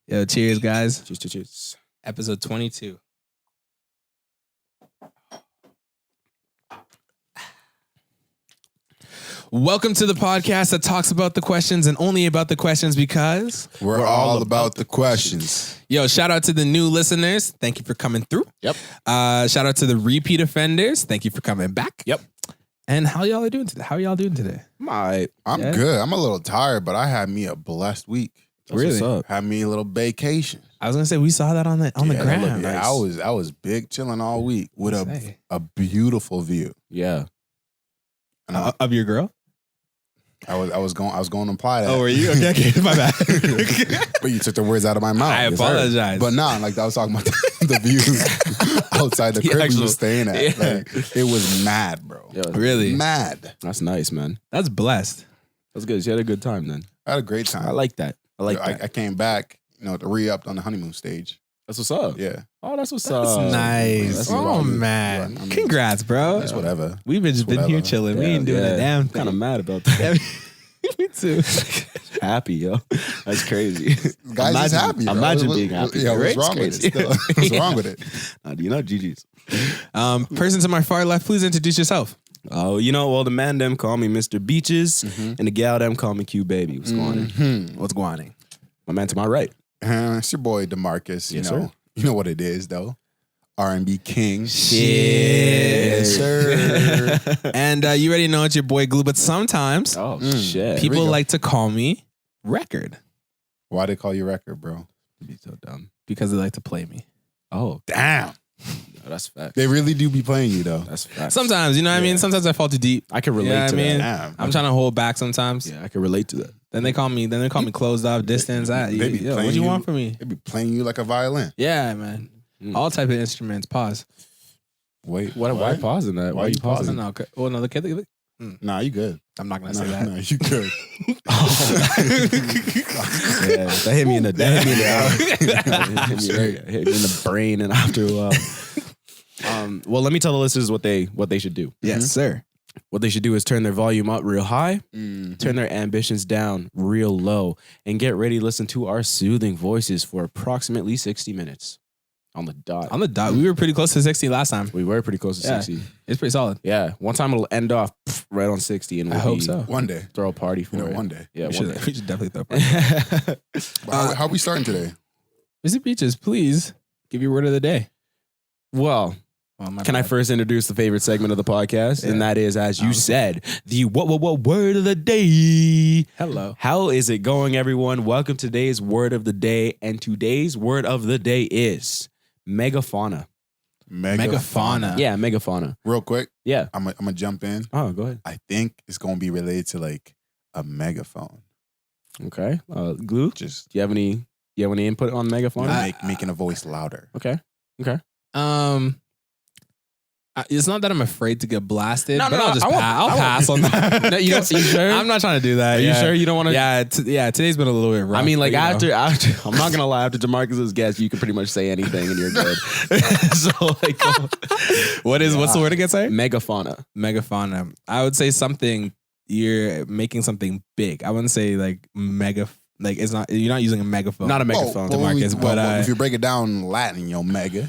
Yo, cheers, guys. Cheers. Episode 22. Welcome to the podcast that talks about the questions and only about the questions because we're all about the questions. Yo, shout out to the new listeners. Thank you for coming through. Yep. Shout out to the repeat offenders. Thank you for coming back. Yep. And how y'all doing today? I'm good. I'm a little tired, but I had me a blessed week. That's really? What's up? Had me a little vacation. I was gonna say we saw that on the ground. Yeah, nice. I was big chilling all week with a beautiful view. Yeah. And of your girl? I was going to imply that. Oh, were you? Okay, my bad. But you took the words out of my mouth. I apologize. But nah, like I was talking about the views outside the crib we were staying at. Yeah. Like, it was mad, bro. Yo, really? Mad. That's nice, man. That's blessed. That's good. You had a good time then. I had a great time. I like that. I came back, to re-upped on the honeymoon stage. That's what's up. Yeah. Oh, that's what's That's up. nice. That's Oh, right. man. I mean, Congrats, bro. It's whatever. We've just been here chilling. We ain't doing a damn thing. Kind of mad about that. Me too. Happy, yo. That's crazy. Guys, he's happy. Bro. Imagine being happy. Yeah, what's Right? wrong with it? Still? What's wrong with it? You know, GG's. Person to my far left, please introduce yourself. Oh, the man them call me Mr. Beaches, and the gal them call me Q Baby. What's going on? What's going on? My man to my right. It's your boy DeMarcus. Yes, sir. Sir. You know what it is, though. R&B king. Shit. Sir. And you already know it's your boy Glue, but sometimes Oh, shit. people like to call me Record Why they call you Record, bro? be so dumb. because they like to play me. Oh, Damn. no, that's facts. They really do be playing you, though. That's facts. Sometimes, you know what I mean? Sometimes I fall too deep. I can relate Yeah, to I mean, that. Damn. I'm trying to hold back sometimes. Yeah, I can relate to that. Then they call me closed off, distance. They be Yo, playing what do you you- want from me? They be playing you like a violin. Yeah, man. All type of instruments. Pause. Wait, Why pausing that? Why are you pausing? No, okay. Well, no, the kid. Nah, you good. I'm not gonna Nah, say that. nah, you good. Yeah, that hit me in the hit me in the brain, and after a while. Well, let me tell the listeners what they should do. Yes, sir. What they should do is turn their volume up real high, turn their ambitions down real low, and get ready to listen to our soothing voices for approximately 60 minutes on the dot. On the dot. We were pretty close to 60 last time. We were pretty close to Yeah. 60. It's pretty solid. Yeah, one time it'll end off right on 60, and I hope so. One day. Throw a party for it. One day. Yeah, We one should, day. we should definitely throw a party. But how we starting today? Mr. Beaches, please give your word of the day. Well, can I first introduce the favorite segment of the podcast? Yeah. And that is, as you said, the what word of the day. Hello. How is it going, everyone? Welcome to today's word of the day. And today's word of the day is megafauna. Megafauna. Yeah, megafauna. Real quick, Yeah. I'm gonna jump in. Oh, go ahead. I think it's gonna be related to like a megaphone. Okay. Glue, do Just you have any input on megafauna? making a voice louder. Okay. It's not that I'm afraid to get blasted, No, but no, I'll just I won't- I'll I won't- pass on that. No, you sure? I'm not trying to do that. Are you sure you don't want to? Yeah, today's been a little bit rough. I mean, like but, you know. after, I'm not gonna lie. After DeMarcus's guest, you can pretty much say anything and you're good. So like, What's the word again? Sorry? megafauna? Megafauna. I would say something. You're making something big. I wouldn't say like mega. Like it's not. You're not using a megaphone. Not a megaphone. DeMarcus, but if you break it down in Latin, mega,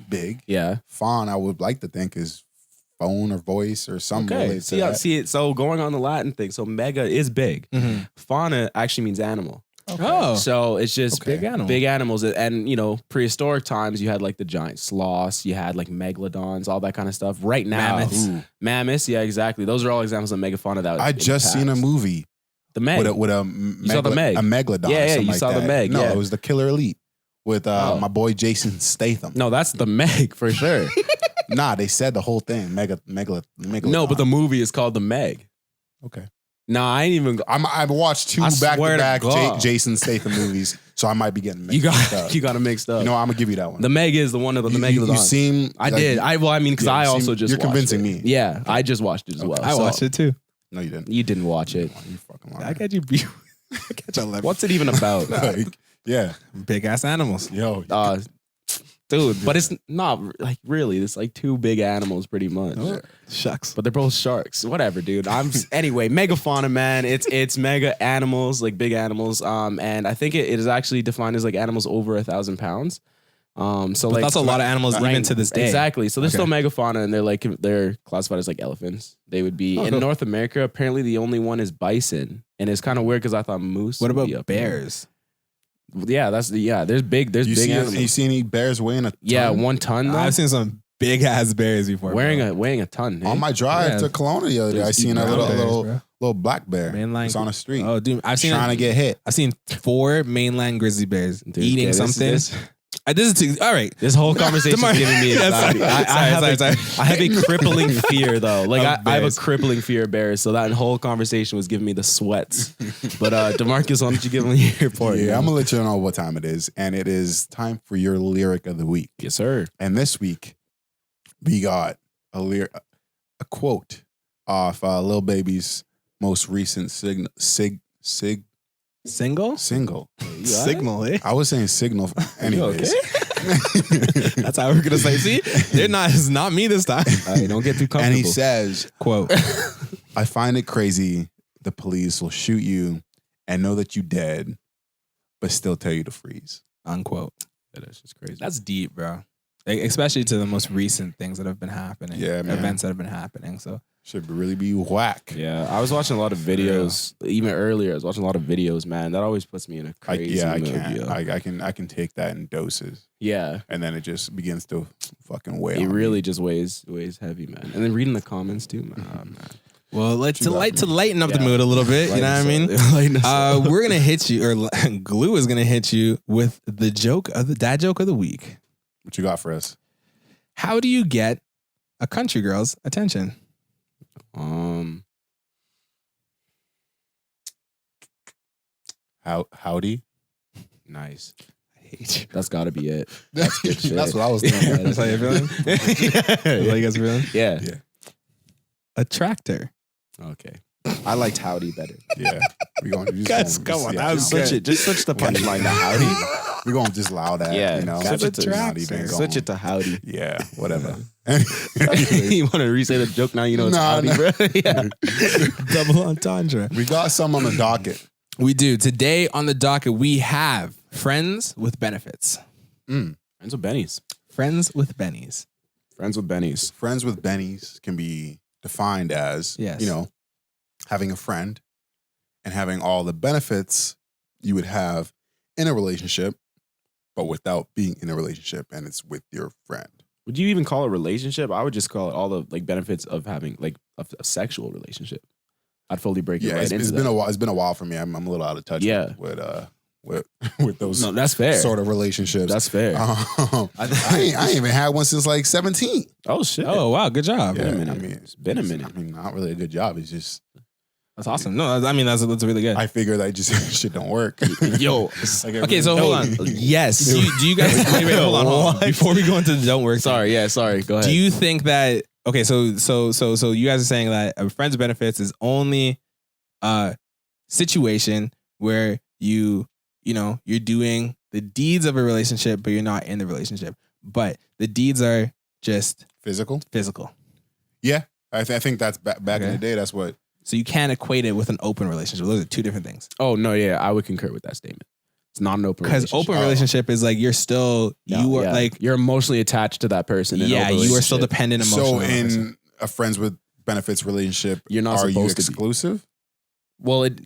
big. Yeah. Fawn, I would like to think is phone or voice or something Okay. related to that. See it. So going on the Latin thing. So mega is big. Mhm. Fauna actually means animal. Oh, So it's just Okay. big animal. big animals. And prehistoric times you had like the giant sloths, you had like megalodons, all that kind of stuff. Right now, Mammoths. mammoths. Yeah, exactly. Those are all examples of megafauna that I just seen a movie The Meg. with a saw the Meg. a megalodon. Yeah, or yeah, something you like saw the that. Meg, No, yeah. it was the Killer Elite with Oh. my boy Jason Statham. No, that's the Meg for sure. Nah, they said the whole thing. Megalodon. No, but the movie is called The Meg. okay. No, I ain't even. I've watched two I swear to back-to-back God. Jason Statham movies, so I might be getting You mixed up. got it mixed up. I'm gonna give you that one. The Meg is the one of the you megalodon. seem. I like- did. Because Yeah, I you also seem- just. You're watched convincing it. me. Yeah, I just watched it as well. I so- watched it too. No, you didn't. You didn't watch it. You fucking I liar. got you. I got you. What's it even about? Like, yeah. Big ass animals. Yo. dude. But it's not like really. It's like two big animals, pretty much. Oh, shucks. But they're both sharks. Whatever, dude. Anyway, megafauna, man. It's mega animals, like big animals. And I think it is actually defined as like animals over 1,000 pounds. So But like that's a lot of animals even to this day. Exactly. So they're Okay. still megafauna, and they're classified as like elephants. They would be in cool. North America. Apparently, the only one is bison, and it's kind of weird because I thought moose. What would be about up there. bears? Yeah, there's big You big see, animals. you see any bears weighing a ton? Yeah, 1 ton though. I've seen some big ass bears before. weighing bro. a ton. Hey? On my drive Yeah. to Kelowna the other day, I Just seen a eating little bears, little bro. little black bear. Mainline- It's on the street. Oh, dude, I've seen trying to get hit. I've seen 4 mainland grizzly bears Dude, eating okay, something. This This is all right. This whole conversation is giving me Yeah, anxiety. sorry. I have a crippling fear though. Like Of I have a bears. crippling fear of bears. So that whole conversation was giving me the sweats. But DeMarcus, why don't you give me your report? Yeah, I'm gonna let you know what time it is, and it is time for your lyric of the week. Yes, sir. And this week, we got a quote off Lil Baby's most recent single. Single? Signal, eh? I was saying signal. Anyways, That's how we're gonna say. See, they're not. It's not me this time. Don't get too comfortable. and he says, Quote. "I find it crazy the police will shoot you and know that you dead, but still tell you to freeze." Unquote. that is just crazy. That's deep, bro. Like, especially to the most recent things that have been happening. Yeah, man. Events that have been happening. So Should really be whack. Yeah, I was watching a lot of videos. Even earlier, I was watching a lot of videos. Man, that always puts me in a crazy I mood. can't. Yo. I can take that in doses, Yeah, and then it just begins to fucking weigh. it on really me. just weighs heavy, man. And then reading the comments too, man. Oh, man. well, let's You got to me. lighten up the Yeah. mood a little bit. You know what I mean? Lighten us up. We're gonna hit you, or Glue is gonna hit you with the dad joke of the week. What you got for us? How do you get a country girl's attention? Howdy. Nice. I hate you. That's got to be it. That's good shit. That's what I was thinking. That's how you're feeling? That's how you guys feeling? Yeah. Yeah. A tractor. Okay. I liked howdy better. Yeah, we going to Guys, come on, that was Switch good. it. Just switch the punchline to howdy. We're going to just allow that. Yeah, you know, switch it to not even going. Switch it to howdy. Yeah, whatever. You want to re-say the joke now? You know it's Nah, howdy, nah. bro. Yeah. Double entendre. We got some on the docket. We do. Today on the docket, we have friends with benefits. Friends with bennies. Friends with bennies. Friends with bennies. Friends with bennies can be defined as, Yes. you know, having a friend and having all the benefits you would have in a relationship, but without being in a relationship, and it's with your friend. Would you even call it a relationship? I would just call it all the like benefits of having like a sexual relationship. I'd fully break it Yeah, right it's into been that. a while. It's been a while for me. I'm a little out of touch. Yeah. with those No, that's fair. sort of relationships. That's fair. I ain't even had one since like 17. Oh shit. Oh, wow. Good job. Been a minute. I mean, It's been a minute. I mean, not really a good job. It's just That's awesome. No, I mean, that's really good. I figure that just shit don't work. Yo. Okay, so hold on. Yes. Do you guys wait, hold on. Before we go into the don't work, Sorry. Yeah. Sorry. Go ahead. do you think that okay? So you guys are saying that a friends with benefits is only a situation where you're doing the deeds of a relationship, but you're not in the relationship. But the deeds are just Physical? physical. Yeah. I think that's back in Okay. the day. That's what. So you can't equate it with an open relationship. Those are two different things. Oh no. Yeah. I would concur with that statement. It's not an open Because relationship. open relationship is like you're still you are Yeah. like you're emotionally attached to that person. in an yeah open you are still relationship. dependent So emotionally. on that person. in a friends with benefits relationship, You're not are you supposed to be. exclusive? Well, it's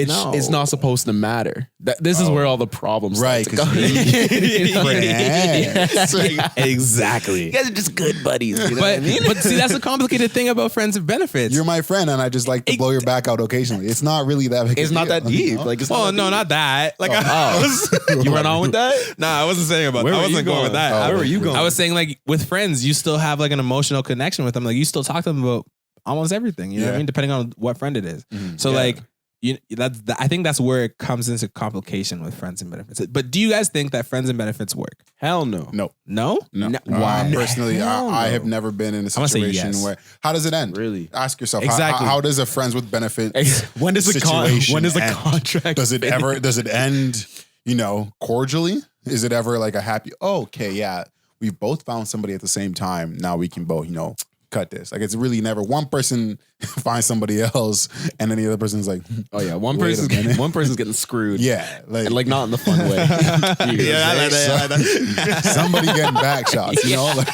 No. not supposed to matter. This is Oh. where all the problems Right, start to 'cause go. Friends. Exactly. You guys are just good buddies. You know But what I mean? but see, that's the complicated thing about friends with benefits. You're my friend, and I just like to blow your back out occasionally. It's not really that big. It's not that deep. Like, it's Oh not no, that not that. Like I Oh. was, you went on with that? nah, I wasn't saying about. Where I were you wasn't going with going? that. Oh, where were you going? I was saying like with friends, you still have like an emotional connection with them. Like you still talk to them about almost everything. You know what I Yeah. mean? Depending on what friend it is. Mhm. So Yeah. like I think that's where it comes into complication with friends and benefits. But do you guys think that friends and benefits work? Hell no. No. No. No. Why? Personally, Hell I no. have never been in a gonna say situation yes. where. How does it end? Really? Ask yourself. Exactly. How does a friends with benefits When does the situation when does the end? contract Does it finish? ever? Does it end? Cordially? Is it ever like a happy, okay, yeah, we've both found somebody at the same time. Now we can both, cut this. Like it's really never one person finds somebody else and then the other person's like, Oh yeah, Wait a minute. one person's getting screwed. yeah, And like not in the fun way. Yeah, I like that. somebody getting back shots, Like,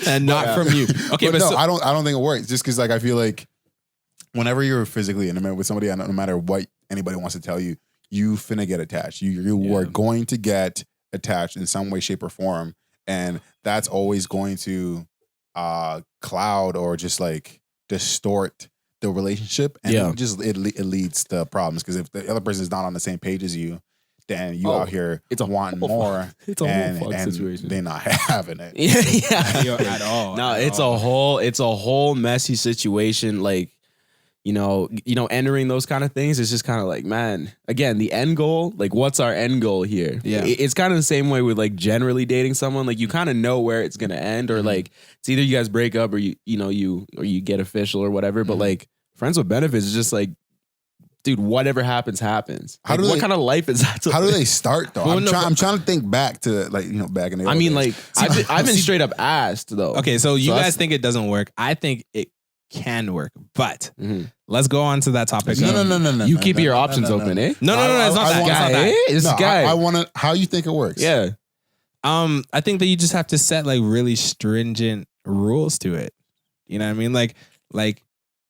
And not from you. Okay, but no, so, I don't think it works. Just because like I feel like whenever you're physically intimate with somebody, no matter what anybody wants to tell you, you finna get attached. You are going to get attached in some way, shape, or form, and that's always going to cloud or just like distort the relationship, and it leads to problems. Because if the other person is not on the same page as you, then you out here wanting more. It's a whole fuck and situation. they're not having it. Yeah. at all. No, at it's all. a whole messy situation. Like, entering those kind of things is just kind of like, man, again, the end goal, like what's our end goal here? Yeah. It's kind of the same way with like generally dating someone. Like you kind of know where it's going to end, or like it's either you guys break up or you get official or whatever. But like friends with benefits is just like, dude, whatever happens. Like, what kind of life is that? How do they start though? I'm trying to think back to like, back in the old days. I've been straight up asked though. Okay, so you guys think it doesn't work. I think it can work, but let's go on to that topic. No. You keep your options open, eh? No, it's not that guy. It's No, guy. I want to. How you think it works? Yeah. I think that you just have to set like really stringent rules to it. You know what I mean? Like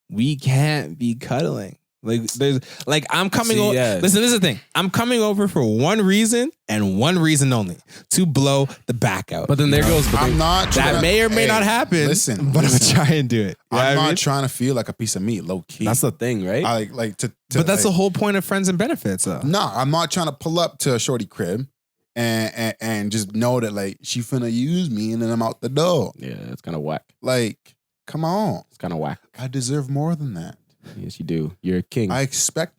we can't be cuddling. Like there's like I'm coming over. yeah. Listen, this is the thing. I'm coming over for one reason and one reason only: to blow the back out. But then there goes. I'm not. that may or may not happen. Listen, but I'm gonna try and do it. You know I'm what I not mean? trying to feel like a piece of meat, low key. That's the thing, right? I like to. But that's the like, whole point of friends and benefits, though. No, I'm not trying to pull up to a shorty crib and just know that like she finna use me and then I'm out the door. Yeah, it's kind of whack. Like, come on. It's kind of whack. I deserve more than that. Yes, you do. You're a king. I expect.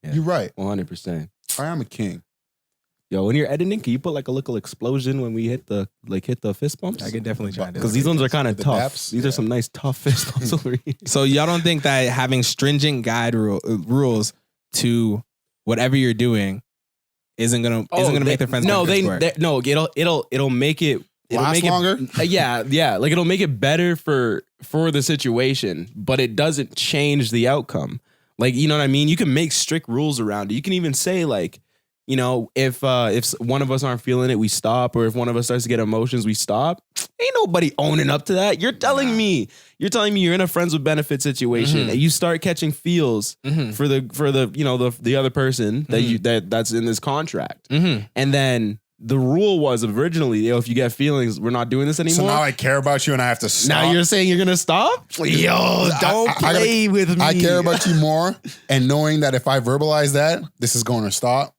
Yeah. You're right. 100%. I am a king. Yo, when you're editing, can you put like a little explosion when we hit the fist bumps? I can definitely try to do Because that. these ones are kind of The tough. depths, These are some nice tough fist bumps over here. So y'all don't think that having stringent guide rules to whatever you're doing isn't gonna make the friends benefits work? It'll make it. It'll Last make it longer? Yeah. Like it'll make it better for the situation, but it doesn't change the outcome. Like, you know what I mean? You can make strict rules around it. You can even say like, if one of us aren't feeling it, we stop. Or if one of us starts to get emotions, we stop. Ain't nobody owning up to that. You're telling me you're in a friends with benefits situation and you start catching feels for the other person that's in this contract. And then the rule was originally, if you get feelings, we're not doing this anymore. So now I care about you and I have to stop. Now you're saying you're gonna stop? Yo, don't play with me. I care about you more, and knowing that if I verbalize that, this is going to stop.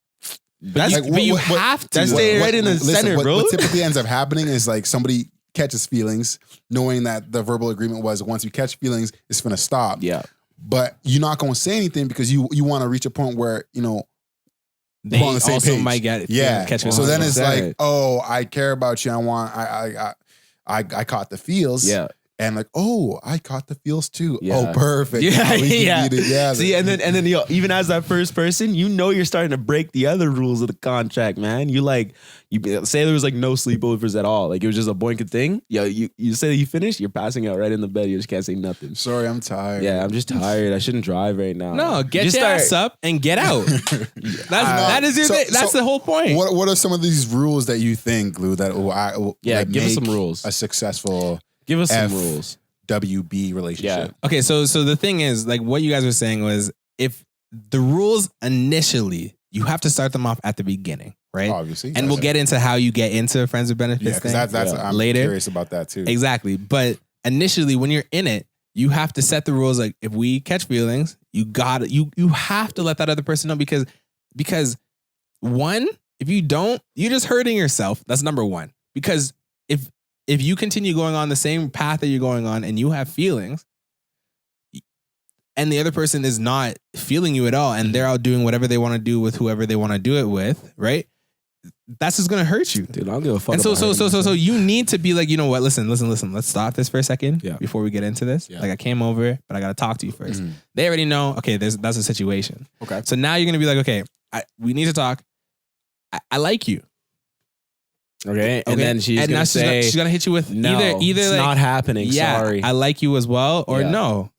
But you have to. That's staying right in the center, bro. What typically ends up happening is like somebody catches feelings, knowing that the verbal agreement was once you catch feelings, it's going to stop. Yeah. But you're not going to say anything because you want to reach a point where, They on the same also page. might get it. Yeah. Catch So then it's 100%. like, oh, I care about you. I caught the feels. Yeah. And like, oh, I caught the feels too. Yeah. Oh, perfect. Yeah, Now we can yeah. be together. See, and then even as that first person, you're starting to break the other rules of the contract, man. You say there was like no sleepovers at all, like it was just a blanket thing. Yo, you say that you finished, you're passing out right in the bed. You just can't say nothing. Sorry, I'm tired. Yeah, I'm just tired. I shouldn't drive right now. No, get Just your start- ass up and get out. That's the whole point. What are some of these rules that you think, Lou, that will give us some make rules. a successful Give us some F- rules. WB relationship? Okay, so the thing is, like what you guys were saying was, if the rules initially, you have to start them off at the beginning, right? Obviously. And we'll get into how you get into friends with benefits Yeah, because thing that's I'm later. curious about that too. Exactly. But initially, when you're in it, you have to set the rules. Like if we catch feelings, you have to let that other person know because one, if you don't, you're just hurting yourself. That's number one. Because if you continue going on the same path that you're going on and you have feelings and the other person is not feeling you at all and they're out doing whatever they want to do with whoever they want to do it with, right? That's just going to hurt you. Dude, I don't give a fuck. And about hurting so myself. you need to be like, you know what? Listen. Let's stop this for a second before we get into this. Yeah. Like I came over, but I got to talk to you 1st. Mhm. They already know, okay, that's a situation. Okay. So now you're going to be like, okay, we need to talk. I like you. Okay. And then she's and gonna now say, she's gonna hit you with no, either it's like, not happening. yeah, Sorry. I like you as well, or Yeah. no.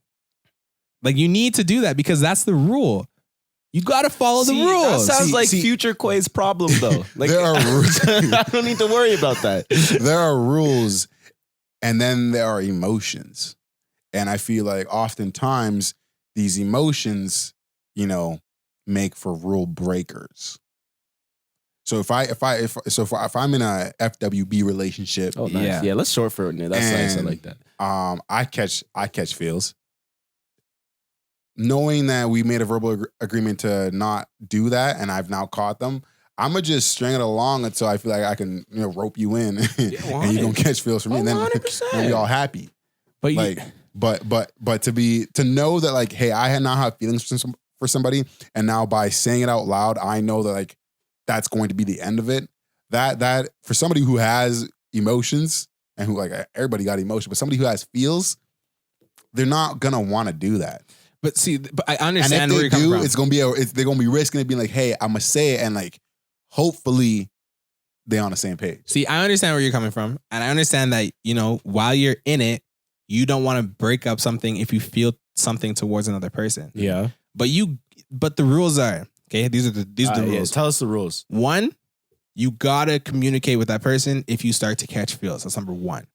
Like you need to do that because that's the rule. You gotta follow the rules. That sounds like future Quay's problem, though. Like There are rules. I don't need to worry about that. There are rules, and then there are emotions, and I feel like oftentimes these emotions, make for rule breakers. So if I'm in a FWB relationship, Oh, nice. Yeah, let's short for it. That's nice. I like that. I catch feels. Knowing that we made a verbal agreement to not do that, and I've now caught them, I'm gonna just string it along until I feel like I can, rope you in, and you're gonna catch feels from me, and then we all happy. But but to know that like, hey, I had not had feelings for somebody, and now by saying it out loud, I know that like that's going to be the end of it. That for somebody who has emotions and who like everybody got emotion, but somebody who has feels, they're not gonna want to do that. But I understand and if where you're coming from. It's gonna be they're gonna be risking it being like, hey, I'm gonna say it, and like hopefully they're on the same page. See, I understand where you're coming from, and I understand that while you're in it, you don't want to break up something if you feel something towards another person. Yeah. But the rules are okay. These are the rules. Tell us the rules. 1, you gotta communicate with that person if you start to catch feels. That's number 1.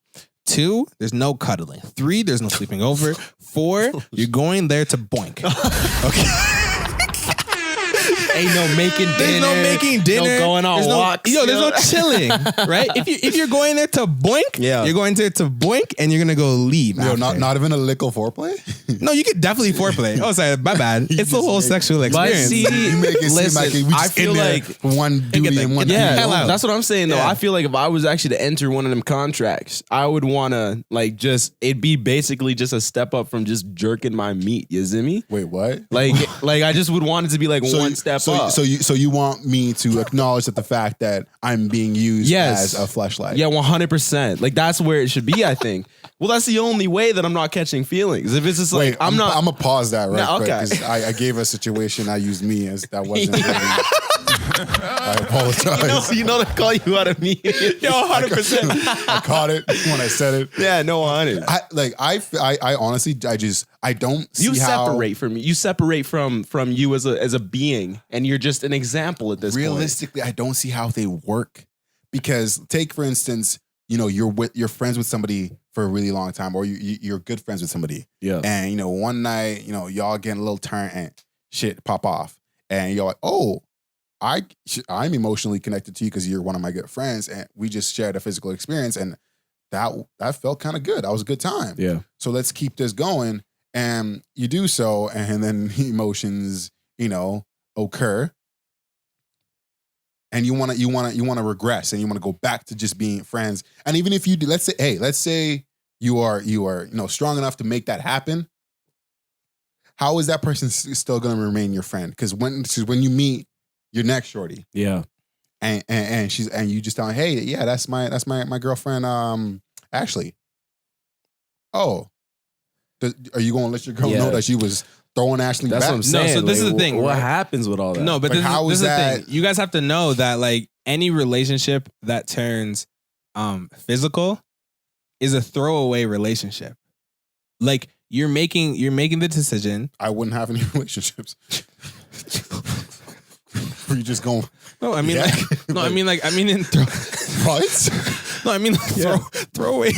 2, there's no cuddling. 3, there's no sleeping over. 4, you're going there to boink. Okay. Ain't no making dinner. There's no making dinner. No going on walks. There's no chilling, right? If you're going there to boink, you're going there to boink, and you're gonna go leave. Not even a little foreplay. No, you could definitely foreplay. Oh, sorry, my bad. It's the whole sexual experience. See, you make it seem like we just I feel in there like for one duty and one yeah, hell out. that's what I'm saying though. Yeah. I feel like if I was actually to enter one of them contracts, I would want to like it'd be basically just a step up from just jerking my meat. You see me? Wait, what? Like I just would want it to be like one step up. So you want me to acknowledge that the fact that I'm being used as a fleshlight? Yeah, 100%. Like that's where it should be. I think. Well, that's the only way that I'm not catching feelings. If it's just like I'm not. I'm gonna pause that right No, quick okay. because I gave a situation I used me as that wasn't. Really, I apologize. You know they call you out of me. Yo, 100%. I caught it when I said it. Yeah, no, 100. I honestly, I don't see You how separate from me. You separate from you as a being, and you're just an example at this realistically, I don't see how they work. Because take for instance, you're friends with somebody for a really long time, or you're good friends with somebody. Yeah. And one night, y'all getting a little turn and shit pop off, and you're like, oh, I'm emotionally connected to you because you're one of my good friends, and we just shared a physical experience, and that felt kind of good. That was a good time. Yeah. So let's keep this going, and you do so, and then emotions, occur. And you want to regress, and you want to go back to just being friends. And even if you do, let's say you are strong enough to make that happen. How is that person still going to remain your friend? Because when you meet your next shorty, Yeah. and you just tell her, hey, yeah, that's my girlfriend, Ashley. Oh, are you going to let your girl know that she was throwing Ashley That's back? what I'm saying. No, so this is the thing. What happens with all that? No, but Like, this how is is the that- thing. You guys have to know that like any relationship that turns physical is a throwaway relationship. Like you're making the decision. I wouldn't have any relationships. Were you just going? Yeah. I mean in What? No, I mean throw away.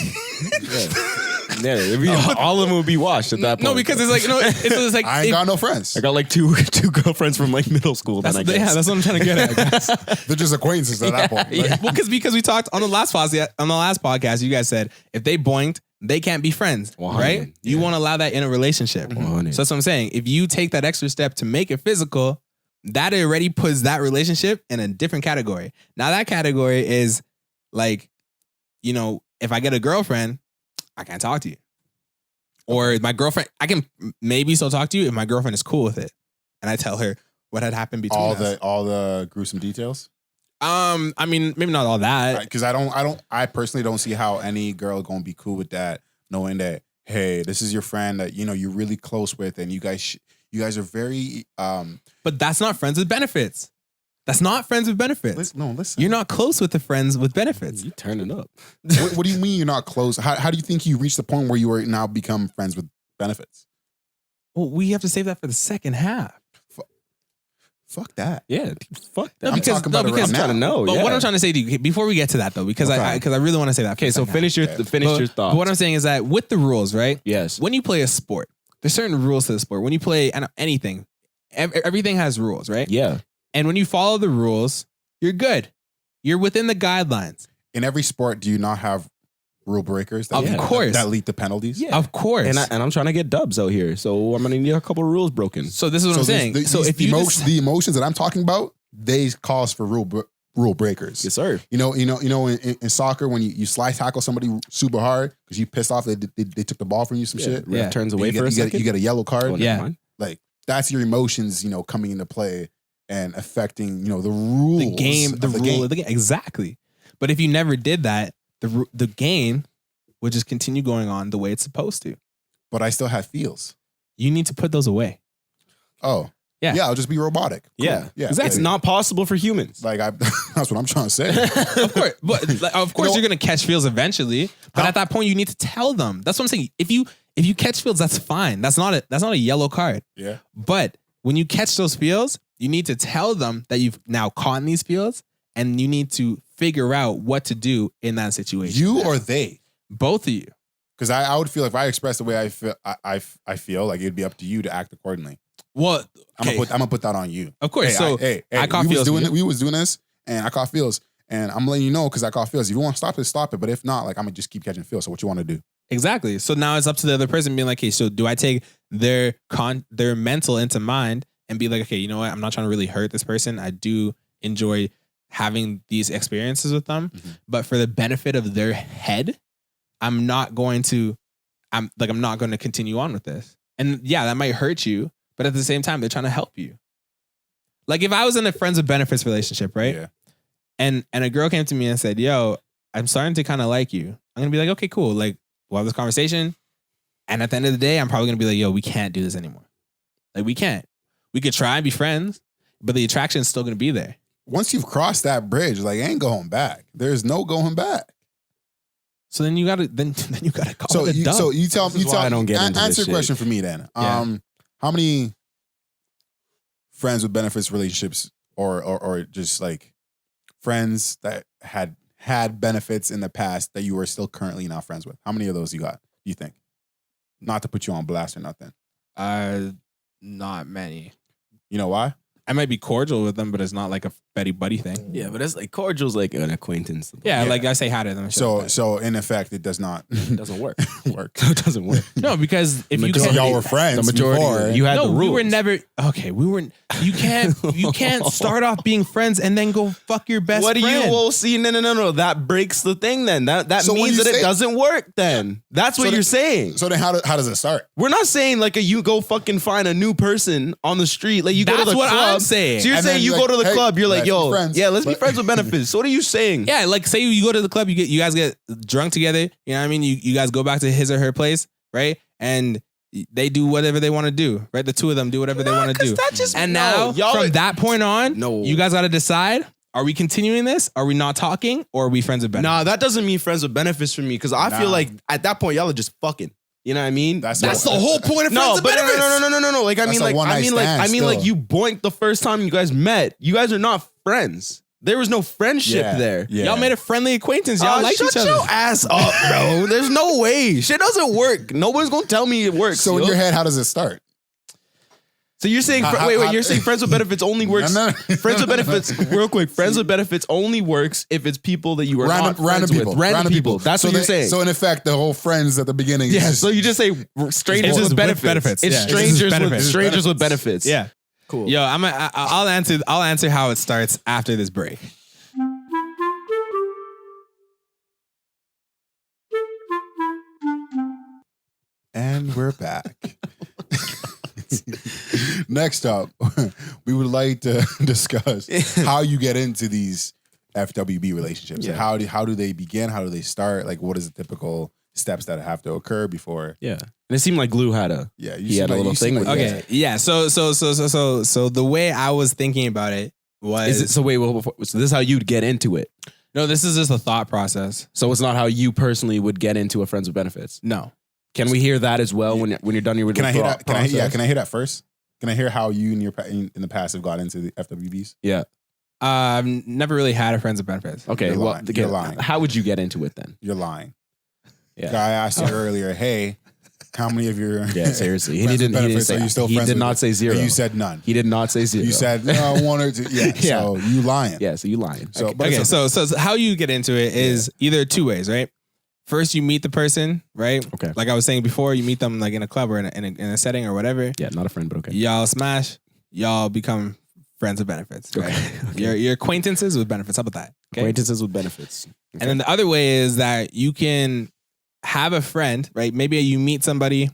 Yeah, all of them would be washed at that point. No, because it's like it's like I ain't got no friends. I got like two girlfriends from like middle school. that's, Then I guess. yeah, that's what I'm trying to get at. I guess. They're just acquaintances at that point. Yeah, well, because we talked on the last podcast, you guys said if they boinked, they can't be friends, 100, right? You won't allow that in a relationship. 100. So that's what I'm saying. If you take that extra step to make it physical, that already puts that relationship in a different category. Now that category is like, if I get a girlfriend, I can't talk to you. Or my girlfriend, I can maybe still talk to you if my girlfriend is cool with it, and I tell her what had happened between us. All the gruesome details. I mean, maybe not all that. Because I personally don't see how any girl gonna be cool with that, knowing that, hey, this is your friend that you're really close with, and you guys are very But that's not friends with benefits. That's not friends with benefits. Listen. You're not close with the friends with benefits. You turning up. What do you mean you're not close? How do you think you reached the point where you are now become friends with benefits? Well, we have to save that for the second half. Fuck that. Yeah, fuck that. I'm talking about it right I'm trying to now. know. But yeah. what I'm trying to say to you, before we get to that though, because I really want to say that. Okay, so finish your But thought. what I'm saying is that with the rules, right? Yes. When you play a sport, there's certain rules to the sport. When you play anything, everything has rules, right? Yeah. And when you follow the rules, you're good. You're within the guidelines. In every sport, do you not have rule breakers? Of course. That lead to penalties? Yeah. Of course. And I'm trying to get dubs out here, so I'm gonna need a couple of rules broken. So this is what I'm saying. The emotions that I'm talking about, they cause for rule breakers. Yes, sir. You know, in soccer, when you slide tackle somebody super hard because you pissed off, they took the ball from you, some shit. Ref turns away for a second. You get a yellow card. Oh, never Yeah. mind. Like that's your emotions, coming into play and affecting, the rules, the game, of the rule of the game. Exactly. But if you never did that, the game would just continue going on the way it's supposed to. But I still have feels. You need to put those away. Oh, Yeah. I'll just be robotic. Cool. Yeah. yeah. Exactly. It's not possible for humans. Like that's what I'm trying to say. Of course, but of course you're gonna catch feels eventually. But at that point, you need to tell them. That's what I'm saying. If you catch feels, that's fine. That's not a yellow card. Yeah. But when you catch those feels, you need to tell them that you've now caught these feels, and you need to figure out what to do in that situation. You or they? Both of you. Because I would feel if I express the way I feel, I feel like it'd be up to you to act accordingly. Well, okay. I'm gonna put that on you. Of course. I caught feels. We was doing this, and I caught feels, and I'm letting you know because I caught feels. If you want to stop it, stop it. But if not, like I'm gonna just keep catching feels. So what you want to do? Exactly. So now it's up to the other person being like, okay, so do I take their mental into mind and be like, okay, you know what? I'm not trying to really hurt this person. I do enjoy having these experiences with them, but for the benefit of their head, I'm not going to continue on with this. And yeah, that might hurt you, but at the same time, they're trying to help you. Like if I was in a friends with benefits relationship, right? Yeah. And a girl came to me and said, yo, I'm starting to kind of like you. I'm going to be like, okay, cool. Like we'll have this conversation. And at the end of the day, I'm probably going to be like, yo, we can't do this anymore. Like we can't. We could try and be friends, but the attraction is still going to be there. Once you've crossed that bridge, like ain't going back. There's no going back. So then you gotta call it a dub. So you tell I don't get into answer this a question for me then. Yeah. How many friends with benefits relationships or just like friends that had benefits in the past that you are still currently not friends with? How many of those you got, do you think? Not to put you on blast or nothing. Not many. You know why? I might be cordial with them, but it's not like a Betty Buddy thing. Yeah, but it's like cordial's like an acquaintance. Yeah, Yeah. like I say hi to them. So in effect, it does not It doesn't work. work. It doesn't work. no, because if you Majority- can't, Y'all were friends. The majority, before. you had no, the rules. we were never okay. We weren't. You can't start off being friends and then go fuck your best What do friend. you? Well, see, no. That breaks the thing. Then that So what means you that it say- doesn't work. Then that's what So you're then- saying. So then how does it start? We're not saying like you go fucking find a new person on the street. Like you go to That's the what club. I'm saying. So you're And saying then you you're go to like, the hey, club. You're like, let's be yo, friends. yeah, let's be But- friends with benefits. So what are you saying? Yeah, like say you go to the club, you guys get drunk together. You know what I mean? You guys go back to his or her place, right? And they do whatever they want to do, right? The two of them do whatever they want to do. And now, from that point on, No. you guys got to decide: are we continuing this? Are we not talking? Or are we friends with benefits? Nah, that doesn't mean friends with benefits for me because I feel Nah. like at that point y'all are just fucking. You know what I mean? That's That's the whole point of friends No, with but benefits. no. Like I That's mean, a like one-night stand still. you boinked the first time you guys met. You guys are not friends. There was no friendship there. Yeah. Y'all made a friendly acquaintance. Y'all like shut each other. your ass up, bro. There's no way. Shit doesn't work. Nobody's gonna tell me it works. So in yo. your head, how does it start? So you're saying wait, you're saying friends with benefits only works. No. Friends with benefits, real quick. Friends with benefits only works if it's people that you are not friends with. Random people. That's So what you're saying. So in effect, the whole friends at the beginning. Yeah, is so you just say strangers It's with just benefits. benefits. It's Yeah, it's just strangers with benefits. strangers with benefits. Yeah. Cool. Yo, I'll answer how it starts after this break. And we're back. Next up, we would like to discuss how you get into these FWB relationships. Yeah. How do they begin? How do they start? Like, what is the typical steps that have to occur before? Yeah. And it seemed like Glue had a Yeah, He had a little thing with Okay, yeah. So the way I was thinking about it was Is it so? Wait, well, so this is how you'd get into it. no. This is just a thought process. So it's not how you personally would get into a friends with benefits. No. Can we hear that as well when you're done your Can I hear that? process? Can I hear that first? Can I hear how you in the past have got into the FWBs? Yeah. I've never really had a friends with benefits. Okay. You're well, lying. You're lying. how would you get into it then? You're lying. Yeah. Guy asked you earlier, hey, how many of your Yeah, seriously. He friends with didn't benefits say. are you still He friends did with? not say zero. And you said none. He did not say zero. You said one or two. Yeah. Yeah. So you lying. Yeah. So you lying. So, but Okay, it's so how you get into it is either two ways, right? First, you meet the person, right? Okay. Like I was saying before, you meet them like in a club or in a setting or whatever. Yeah. Not a friend, but okay. Y'all smash. Y'all become friends with benefits, right? Okay. Your acquaintances with benefits. How about that? Okay. Acquaintances with benefits. And then the other way is that you can have a friend, right? Maybe you meet somebody,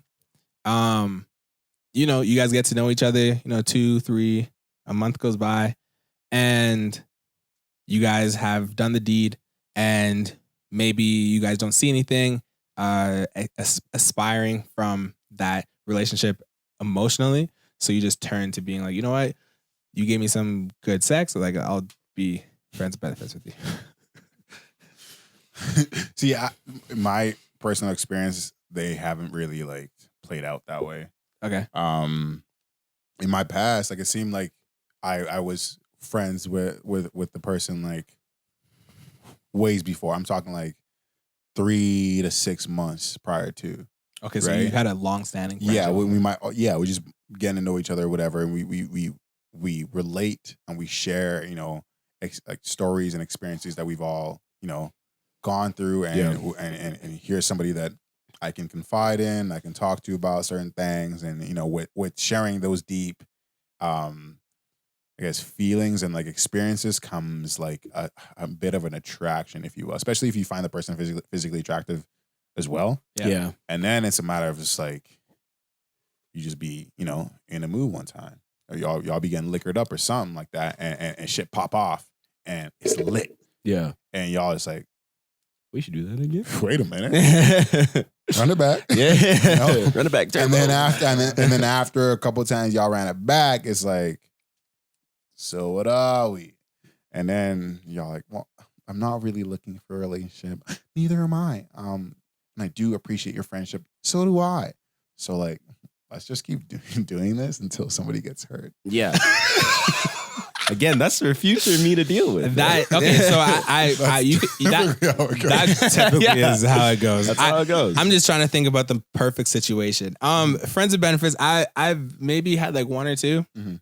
you know, you guys get to know each other, you know, 2, 3, a month goes by, and you guys have done the deed, and maybe you guys don't see anything aspiring from that relationship emotionally. So you just turn to being like, you know what? You gave me some good sex, so like I'll be friends with benefits with you. See, my personal experience, they haven't really like played out that way. Okay. In my past, like it seemed like I was friends with the person like ways before. I'm talking like 3 to 6 months prior to. Okay, so Right. you had a long-standing Yeah, friendship. we just getting to know each other or whatever, and we relate and we share, you know, like stories and experiences that we've all, you know, gone through, and and here's somebody that I can confide in, I can talk to about certain things, and you know, with sharing those deep, I guess feelings and like experiences comes like a bit of an attraction, if you will, especially if you find the person physically attractive as well. Yeah. And then it's a matter of just like you just be, you know, in a mood one time, or y'all be getting liquored up or something like that, and shit pop off, and it's lit, Yeah. and y'all just like, We should do that again. wait a minute, run it back, Yeah. You know? Run it back. and then after a couple of times y'all ran it back, it's like, so what are we? And then y'all like, well, I'm not really looking for a relationship. Neither am I. And I do appreciate your friendship. So do I. So like, let's just keep doing this until somebody gets hurt. Yeah. Again, that's for future me to deal with. That okay, so that typically Yeah. is how it goes. That's how it goes. I'm just trying to think about the perfect situation. Friends with benefits, I've maybe had like one or two. Mhm.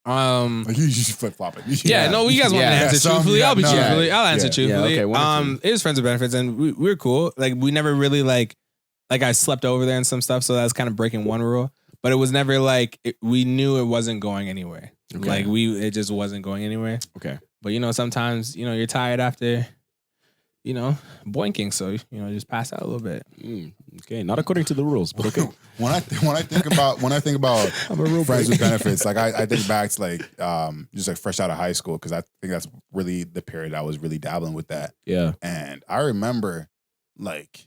Mm-hmm. Like you just flip flop it. Yeah, no, you guys want me to Yeah, answer some, truthfully. yeah, I'll be no, truthfully. yeah, I'll answer yeah. truthfully. Yeah, okay, one or two. It was friends with benefits, and we were cool. Like we never really like I slept over there and some stuff, so that was kind of breaking one rule. But it was never like we knew it wasn't going anywhere. Okay. Like it just wasn't going anywhere. Okay. But you know, sometimes you know you're tired after, you know, boinking, so you know just pass out a little bit. Okay, not according to the rules, but okay. When I think about I'm a real friends with benefits, like I think back to like just like fresh out of high school, because I think that's really the period I was really dabbling with that. Yeah. And I remember like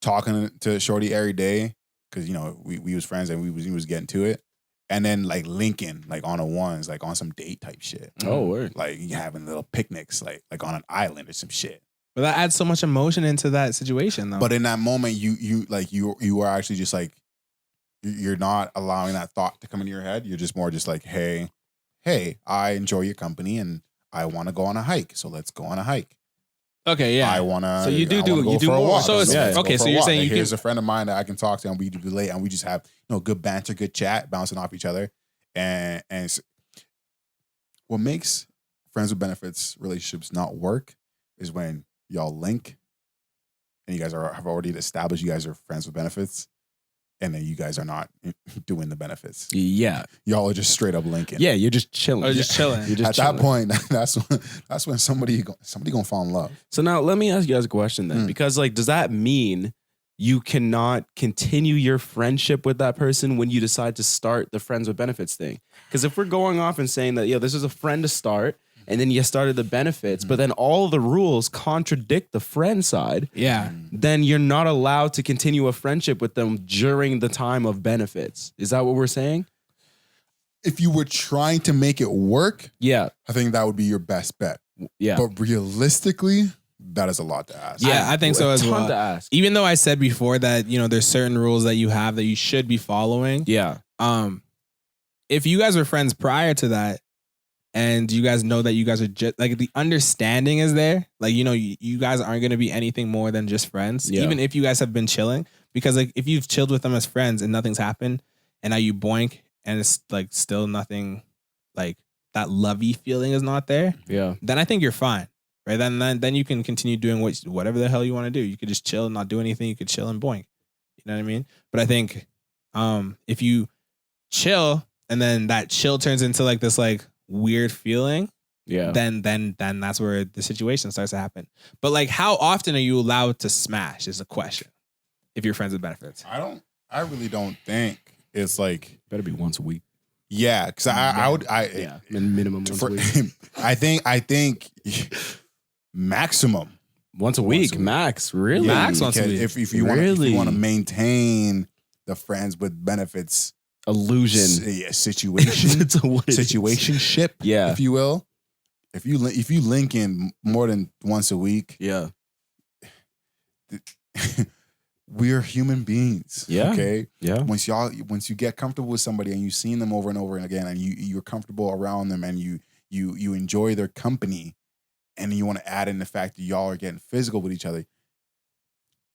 talking to Shorty every day, because you know we was friends and we was getting to it, and then like linking like on a ones, like on some date type shit, Oh, word. like you having little picnics like on an island or some shit. But that adds so much emotion into that situation, though. But in that moment, you are actually just like you're not allowing that thought to come into your head. You're just more just like, hey, I enjoy your company and I want to go on a hike, so let's go on a hike. okay, yeah. I wanna. So you do I wanna go do for a more. walk. So it's- let's go okay, for so a you're walk. saying Like, you here's can- a friend of mine that I can talk to, and we relate, and we just have good banter, good chat, bouncing off each other, and what makes friends with benefits relationships not work is when y'all link, and you guys have already established you guys are friends with benefits, and then you guys are not doing the benefits. Yeah. Y'all are just straight up linking. Yeah, you're just chilling. Or just chilling. You're just At chilling. that point, that's when somebody gonna fall in love. So now let me ask you guys a question then, because like, does that mean you cannot continue your friendship with that person when you decide to start the friends with benefits thing? Because if we're going off and saying that, this is a friend to start, and then you started the benefits, but then all the rules contradict the friend side, Yeah. then you're not allowed to continue a friendship with them during the time of benefits. Is that what we're saying? if you were trying to make it work, Yeah. I think that would be your best bet. Yeah. But realistically, that is a lot to ask. Yeah, I think so as ton well. to ask. Even though I said before that, there's certain rules that you have that you should be following. Yeah. If you guys were friends prior to that, and you guys know that you guys are just like the understanding is there, like you guys aren't going to be anything more than just friends, even if you guys have been chilling. Because like if you've chilled with them as friends and nothing's happened, and now you boink and it's like still nothing, like that lovey feeling is not there. Yeah. Then I think you're fine, right? Then you can continue doing whatever the hell you want to do. You could just chill and not do anything. You could chill and boink. You know what I mean? But I think if you chill and then that chill turns into like this like weird feeling, then that's where the situation starts to happen. But like, how often are you allowed to smash is a question. If you're friends with benefits, I really don't think it's like better be once a week. Yeah, because I would minimum once a week. I think maximum once a week, max. Really? Max once a week. If you want to maintain the friends with benefits illusion situation, it's a situationship, if you will. If you link in more than once a week, we're human beings. Yeah. Okay. Yeah. Once you get comfortable with somebody and you've seen them over and over and again, and you're comfortable around them, and you enjoy their company, and you want to add in the fact that y'all are getting physical with each other,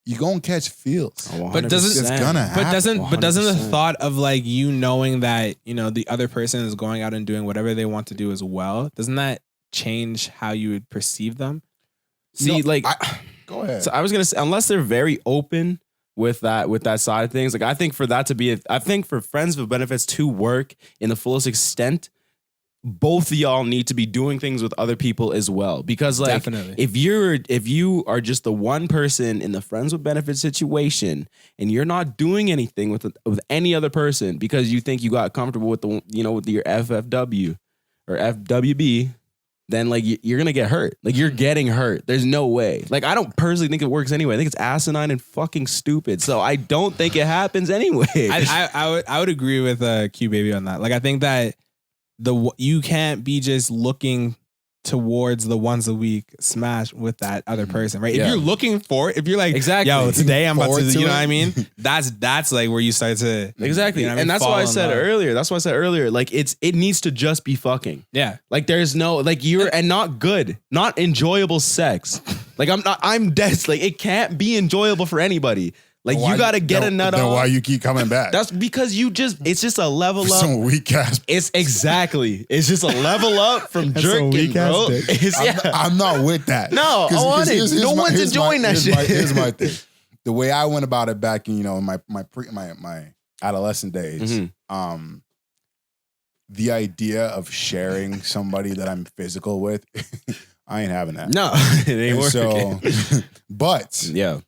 you gonna catch feels. But doesn't it's gonna happen. But doesn't the thought of like you knowing that the other person is going out and doing whatever they want to do as well, doesn't that change how you would perceive them? See, go ahead. So I was gonna say, unless they're very open with that side of things, like I think for that to be, I think for friends with benefits to work in the fullest extent, both of y'all need to be doing things with other people as well. Because like, Definitely. if you are just the one person in the friends with benefits situation and you're not doing anything with any other person because you think you got comfortable with with your FFW or FWB, then like you're gonna get hurt. Like you're getting hurt. There's no way. Like I don't personally think it works anyway. I think it's asinine and fucking stupid. So I don't think it happens anyway. I would agree with Q Baby on that. Like I think that you can't be just looking towards the once a week smash with that other person, right? Yeah. If you're looking for it, if you're like, exactly, yo, today I'm about to, you know what I mean? That's like where you start to exactly, and that's why I said earlier. That's why I said earlier. Like it needs to just be fucking. Yeah, like there's no like and not good, not enjoyable sex. Like I'm dead. Like it can't be enjoyable for anybody. Like you gotta get a nut on. Then why you keep coming back? That's because it's just a level up. Some weak ass. It's just a level up from jerking, bro. I'm not with that. No, I want it. No one's enjoying that shit. Here's my thing. The way I went about it back in in my adolescent days, the idea of sharing somebody that I'm physical with, I ain't having that. No, it ain't working. So, but yeah.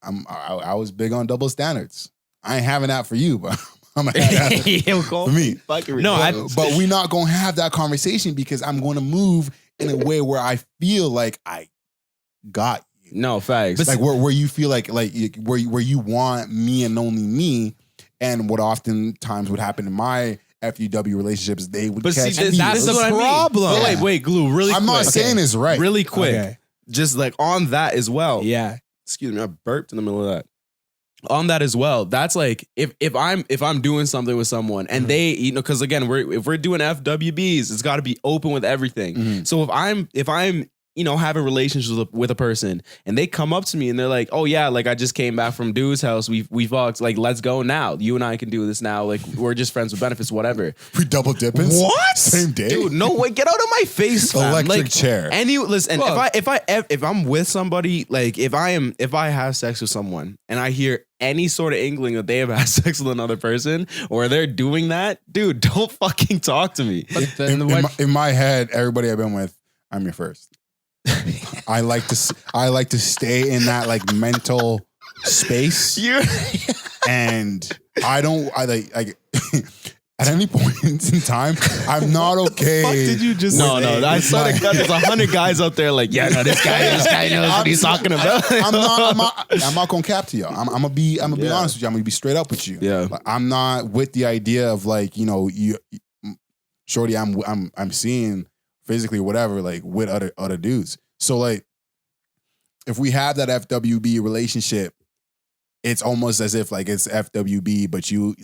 I was big on double standards. I ain't having that for you, but I'm gonna have that for me. No, but we're not gonna have that conversation because I'm going to move in a way where I feel like I got you. No, facts. Like where you feel like where you want me and only me. And what oftentimes would happen in my FUW relationships, they would catch see, that's the problem. Yeah. Wait, Glue, really I'm quick. not saying it's right. Really quick. Okay. Just like on that as well. Yeah. Excuse me, I burped in the middle of that. On that as well, that's like if I'm doing something with someone and they, because again, if we're doing FWBs, it's got to be open with everything. Mm-hmm. So if I'm having relationships with a person and they come up to me and they're like, oh yeah, like I just came back from dude's house. We fucked, like let's go now. You and I can do this now. Like we're just friends with benefits, whatever. We double dipping. What? Same day? Dude, no way. Get out of my face, fam. Electric chair. Listen, if I'm with somebody, like if I have sex with someone and I hear any sort of inkling that they have had sex with another person or they're doing that, dude, don't fucking talk to me. In my head, everybody I've been with, I'm your first. I like to stay in that like mental space, and I at any point in time, I'm not okay. What did you just No, say? I swear to God, there's 100 guys out there like, yeah, no, this guy knows what he's talking about. I'm not gonna cap to y'all. I'm gonna be honest with you. I'm gonna be straight up with you. Yeah. Like, I'm not with the idea of like, you shorty, I'm seeing physically whatever, like with other dudes. So like if we have that FWB relationship, it's almost as if like it's FWB, but you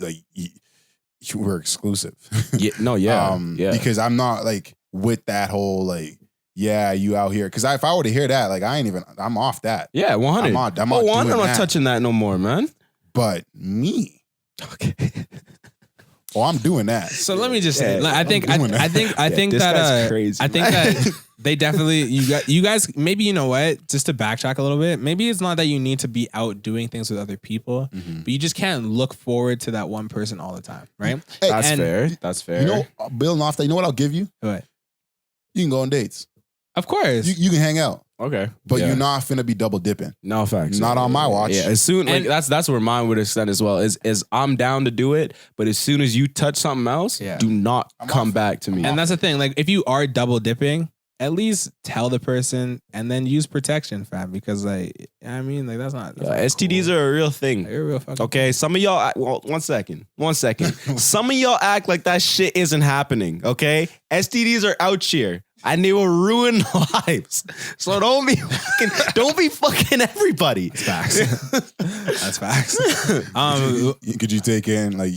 were exclusive. Yeah, Because I'm not like with that whole like, yeah, you out here. Because if I were to hear that, like I'm off that. Yeah, 100. I'm not touching that no more, man. But me, Okay. I'm doing that. So let me just say, Yeah, I think this that guy's crazy, I think that they definitely you guys maybe you know what, just to backtrack a little bit, maybe it's not that you need to be out doing things with other people, but you just can't look forward to that one person all the time, right? Hey, That's fair. You know, building off that, you know what I'll give you? What? You can go on dates. Of course. You can hang out. Okay. But you're not finna be double dipping. No facts. Not on my watch. Yeah, as soon like And- that's where mine would extend as well. Is I'm down to do it, but as soon as you touch something else, Yeah. do not come off. back to me. And that's the thing. Like, if you are double dipping, at least tell the person and then use protection, fam. Because, like, I mean, like, that's not STDs cool. are a real thing. Like, you're a real fucking. Okay, some of y'all. Well, one second. Some of y'all act like that shit isn't happening. Okay, STDs are out here, and they will ruin lives. So don't be fucking everybody. That's facts. That's facts. Could you take in like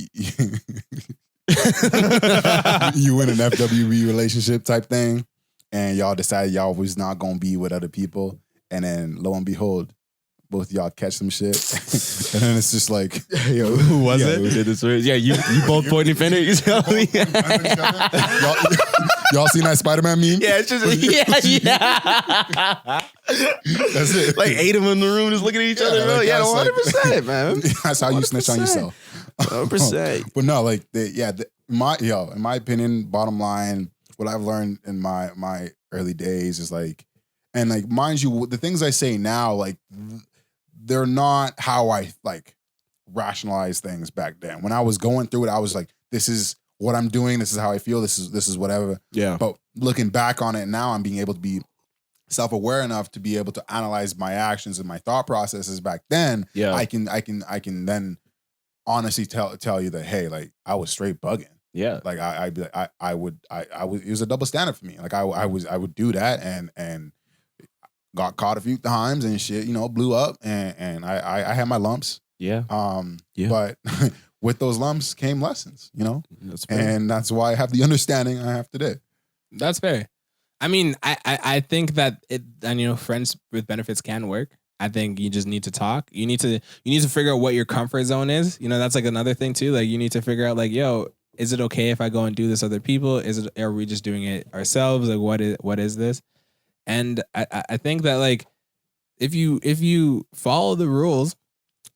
you in an FWB relationship type thing, and y'all decided y'all was not gonna be with other people, and then lo and behold, both of y'all catch some shit, and then it's just like, Yo, who was it? Who did this? Yeah, you both pointing finger. You tell me. y'all seen that Spider-Man meme? Yeah, it's just yeah. That's it. Like 8 of them in the room just looking at each other. Bro. like, Yeah, that's 100%, man. That's how you snitch on yourself. 100%. But no, like in my opinion, bottom line, what I've learned in my early days is like, and like mind you, the things I say now, like they're not how I like rationalize things back then. When I was going through it, I was like, this is what I'm doing, this is how I feel, this is whatever. Yeah. But looking back on it now, I'm being able to be self-aware enough to be able to analyze my actions and my thought processes back then. Yeah. I can then honestly tell you that, hey, like I was straight bugging. Yeah. Like I would it was a double standard for me. Like I would do that and got caught a few times and shit, blew up and I had my lumps. Yeah. But with those lumps came lessons, That's fair. and that's why I have the understanding I have today. That's fair. I mean, I think that friends with benefits can work. I think you just need to talk. You need to figure out what your comfort zone is. That's like another thing too. Like you need to figure out like, yo, is it okay if I go and do this other people? Are we just doing it ourselves? Like what is this? And I think that like if you follow the rules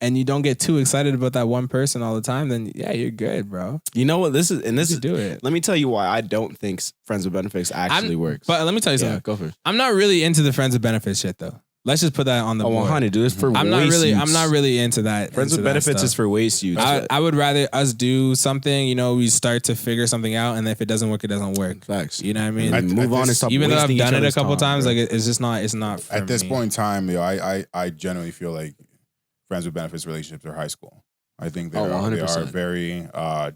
and you don't get too excited about that one person all the time, then yeah, you're good, bro. You know what this is Do it. Let me tell you why I don't think friends with benefits actually works. But let me tell you yeah, something. go for it. I'm not really into the friends with benefits shit though. Let's just put that on the board. 100, dude. It's for I'm not really into that. Friends into with that benefits stuff. is for waste use. I would rather us do something, we start to figure something out, and if it doesn't work, it doesn't work. Facts. You know what I mean? And move on and stop. Even though I've wasting done each it a other's couple time, times, bro. like it's just not. It's not. For At this me. point in time, I genuinely feel like friends with benefits relationships are high school. I think they are 100%. very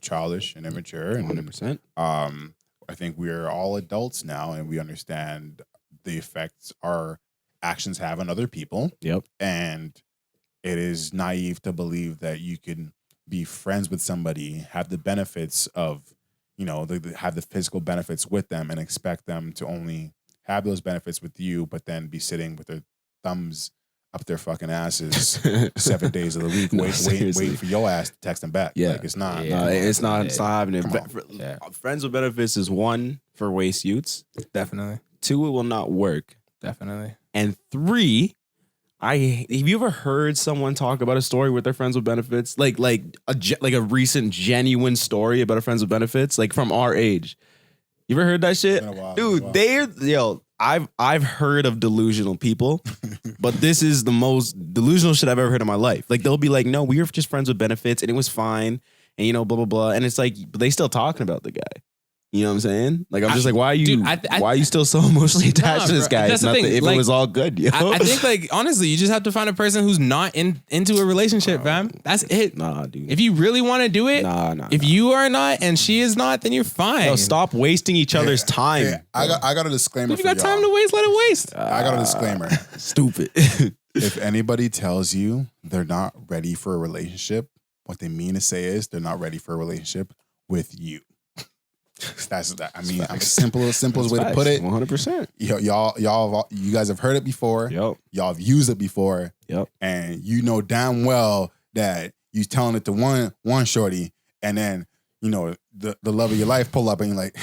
childish and immature. And 100%. I think we're all adults now, and we understand the effects our actions have on other people. Yep. And it is naive to believe that you can be friends with somebody, have the benefits of, have the physical benefits with them, and expect them to only have those benefits with you, but then be sitting with their thumbs up their fucking asses 7 days of the week, waiting for your ass to text them back. Yeah. Like it's not. No, it's not happening. Come on. Friends with benefits is 1 for waste youths. Definitely, 2, it will not work. definitely. And 3, have you ever heard someone talk about a story with their friends with benefits? Like a recent genuine story about a friends with benefits, like from our age. You ever heard that shit? Been a while, Dude, I've heard of delusional people, but this is the most delusional shit I've ever heard in my life. Like they'll be like, no, we were just friends with benefits and it was fine. and you know, blah blah blah, and it's like, but they still talking about the guy. You know what I'm saying? Like, I'm just like, why are you, Dude, why are you still so emotionally attached to this bro, guy? that's the If thing, it like, was all good, you know? I think like honestly, you just have to find a person who's not into a relationship, fam. That's it. Nah, dude. If you really want to do it, if you are not and she is not, then you're fine. Yo, stop wasting each other's time. Yeah, I got a disclaimer. If you for got time y'all. to waste, let it waste. I got a disclaimer. Stupid. If anybody tells you they're not ready for a relationship, what they mean to say is they're not ready for a relationship with you. That's that. I mean, I'm simplest way to put it. 100%. You guys have heard it before. Yep. Y'all have used it before. Yep. And you know damn well that you telling it to one shorty, and then you know the love of your life pull up, and you're like,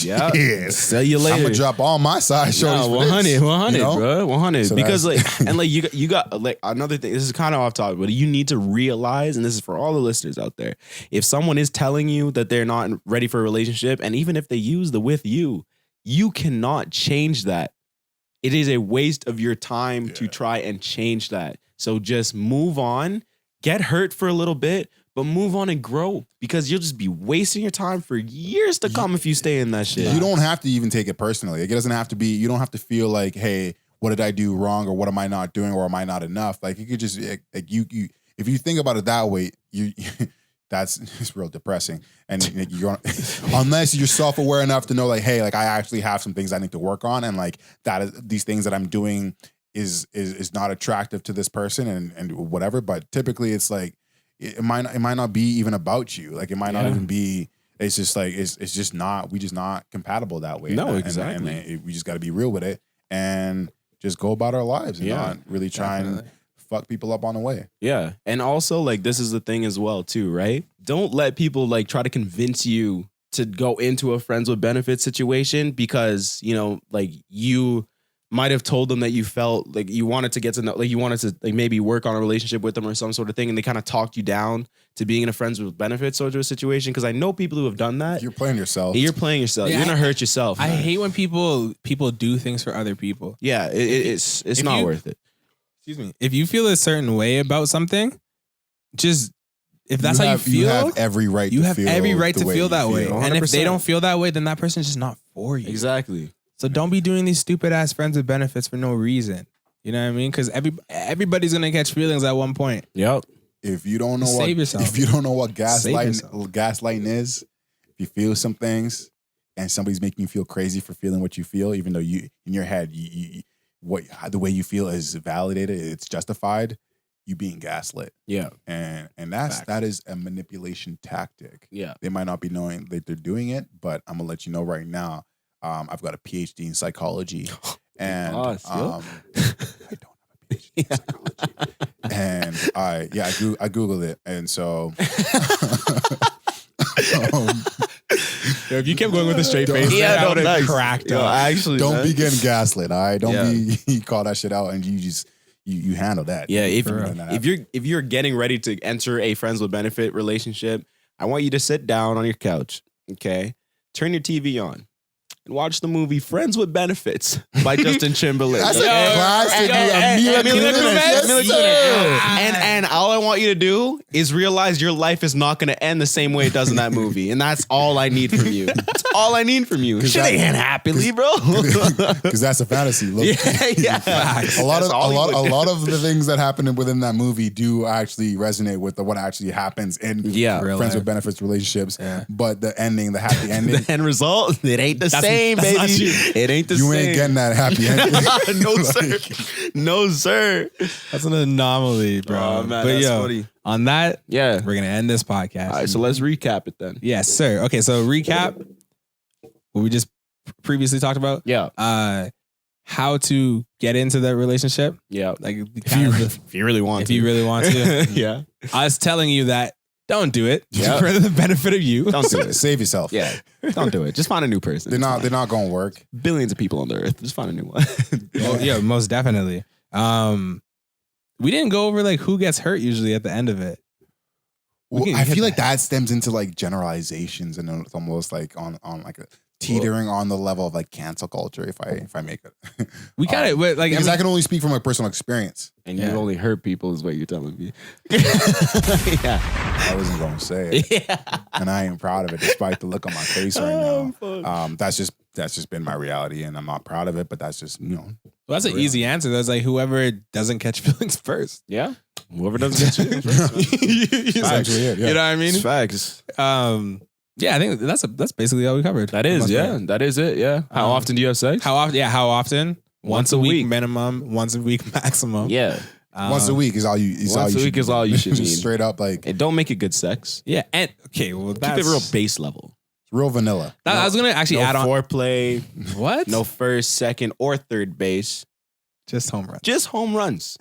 Yeah. yes. Sell you later. I'm gonna drop all my side shorties. No, for this, 100, you know? bro, 100. So Because like, and like you got like another thing. This is kind of off topic, but you need to realize, and this is for all the listeners out there, if someone is telling you that they're not ready for a relationship, and even if they use the with you cannot change that. It is a waste of your time to try and change that. So just move on, get hurt for a little bit, but move on and grow, because you'll just be wasting your time for years to come if you stay in that shit. You don't have to even take it personally. Like, it doesn't have to be, you don't have to feel like, hey, what did I do wrong, or what am I not doing, or am I not enough? Like, you could just, like you if you think about it that way, it's real depressing. And you're unless you're self-aware enough to know, like, hey, like I actually have some things I need to work on, and like that is, these things that I'm doing is not attractive to this person, and whatever. But typically it's like, it might not be even about you. Like, it might not even be. It's just like it's just not. We just not compatible that way. No, and exactly. And we just got to be real with it and just go about our lives and not really try and fuck people up on the way. Yeah. And also, like, this is the thing as well, too, right? Don't let people like try to convince you to go into a friends with benefits situation, because, you know, like, you might have told them that you felt like you wanted to get to know, like you wanted to like maybe work on a relationship with them or some sort of thing, and they kind of talked you down to being in a friends with benefits sort of a situation. Because I know people who have done that. You're playing yourself. You're playing yourself. Yeah, You're gonna hurt yourself. I man. hate when people do things for other people. Yeah, it's not worth it. Excuse me. If you feel a certain way about something, just if that's how you feel, you have every right. You to have feel every right the to way feel you that way. feel. And if they 100%. don't feel that way, then that person's just not for you. Exactly. So don't be doing these stupid ass friends with benefits for no reason. You know what I mean? Because everybody's gonna catch feelings at one point. Yep. If you don't know Save yourself. if you don't know what Save yourself. gaslighting is, if you feel some things and somebody's making you feel crazy for feeling what you feel, even though you in your head the way you feel is validated, it's justified, you being gaslit. Yeah. And Facts. that is a manipulation tactic. Yeah. They might not be knowing that they're doing it, but I'm gonna let you know right now. I've got a PhD in psychology, and boss, I don't have a PhD in psychology. And I googled it, and so If you kept going with a straight Don't- face, Yeah, I would have nice. cracked Yo, up. actually, don't man. be getting gaslit. All right, don't Yeah. be call that shit out, and you just you handle that. Yeah, if For real. if you're getting ready to enter a friends with benefit relationship, I want you to sit down on your couch, okay? Turn your TV on and watch the movie Friends with Benefits by Justin Timberlake. That's a okay? classic. Mila Kunis, Yes, Mila Kunis. sir. And all I want you to do is realize your life is not going to end the same way it does in that movie, and that's all I need from you. That's all I need from you. Shit ain't end happily, bro. Because that's a fantasy. Look, yeah. a lot That's of Hollywood. the things that happen within that movie do actually resonate with what actually happens in Yeah. Real friends life. with benefits relationships. Yeah. But the ending, the happy ending, The end result, it ain't the same, that's not baby. you. It ain't the you same. ain't getting that happy ending. No, Like, sir. No, sir. That's an anomaly, bro. Oh, man, but that's yo, funny. on that, Yeah. we're gonna end this podcast. All right, so let's recap it then. Yes, sir. Okay, so recap what we just previously talked about. Yeah. How to get into that relationship. Yeah. Like If you really want if you really want to. yeah. I was telling you that don't do it. Yeah. For the benefit of you. Don't do it. Save yourself. Yeah. Don't do it. Just find a new person. They're not going to work. Billions of people on the earth. Just find a new one. Oh, yeah, most definitely. We didn't go over like who gets hurt usually at the end of it. We Well, can I hit feel like that stems into like generalizations, and it's almost like on like a teetering on the level of like cancel culture if I make it. We kind of like because I can only speak from my personal experience. And you only hurt people is what you're telling me. I wasn't going to say it. And I ain't proud of it despite the look on my face right now. That's just been my reality and I'm not proud of it, but that's just, Well, that's an easy answer. That's like whoever doesn't catch feelings first. Yeah. Whoever doesn't catch feelings first. That's actually it. Yeah. You know what I mean? It's facts. Yeah, I think that's basically all we covered. That is, yeah. That is it, yeah. How often do you have sex? How often? Yeah, how often? Once a week minimum, once a week maximum. Yeah. Once a week is all you. Once a week is all you should need. Straight up, like And don't make it good sex. Yeah, and okay, well, Keep it real base level. real vanilla. I was gonna actually add on foreplay. What? No first, second, or third base. Just home run. Just home runs.